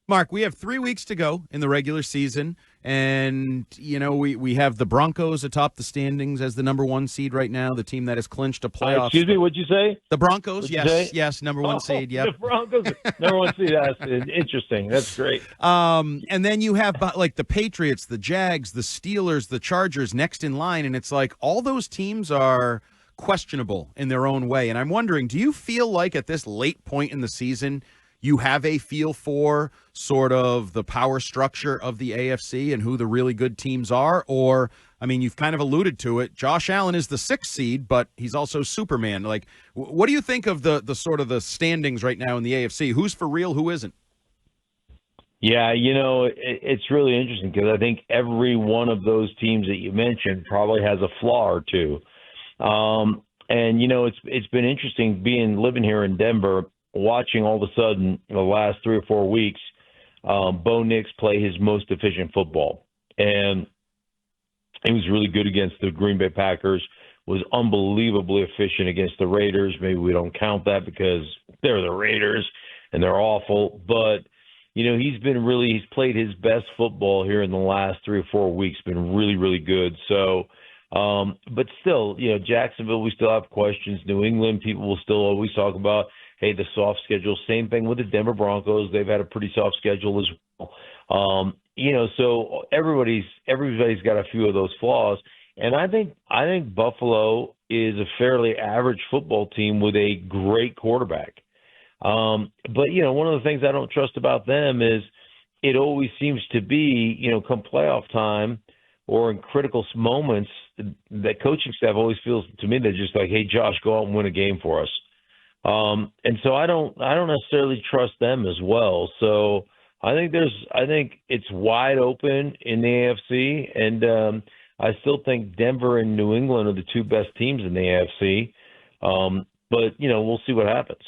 Mark, we have 3 weeks to go in the regular season, and we have the Broncos atop the standings as the number one seed right now, the team that has clinched a playoff Excuse me, spot. what'd you say? The Broncos, What'd you say? yes, number one seed, yep. The Broncos, number one seed. That's interesting. That's great. And then you have like the Patriots, the Jags, the Steelers, the Chargers next in line, and it's like all those teams are questionable in their own way. And I'm wondering, do you feel like at this late point in the season you have a feel for sort of the power structure of the AFC and who the really good teams are? Or, I mean, you've kind of alluded to it. Josh Allen is the sixth seed, but he's also Superman. Like, what do you think of the sort of the standings right now in the AFC? Who's for real? Who isn't? Yeah, it's really interesting because I think every one of those teams that you mentioned probably has a flaw or two. And it's been interesting living here in Denver, watching all of a sudden the last 3 or 4 weeks, Bo Nix play his most efficient football. And he was really good against the Green Bay Packers, was unbelievably efficient against the Raiders. Maybe we don't count that because they're the Raiders and they're awful. But, he's played his best football here in the last 3 or 4 weeks, been really, really good. So, but still, Jacksonville, we still have questions. New England, people will still always talk about, hey, the soft schedule. Same thing with the Denver Broncos. They've had a pretty soft schedule as well. So everybody's got a few of those flaws. And I think Buffalo is a fairly average football team with a great quarterback. But one of the things I don't trust about them is it always seems to be, come playoff time or in critical moments, that coaching staff always feels to me they're just like, hey, Josh, go out and win a game for us. And so I don't necessarily trust them as well. So I think it's wide open in the AFC, and I still think Denver and New England are the two best teams in the AFC. But we'll see what happens.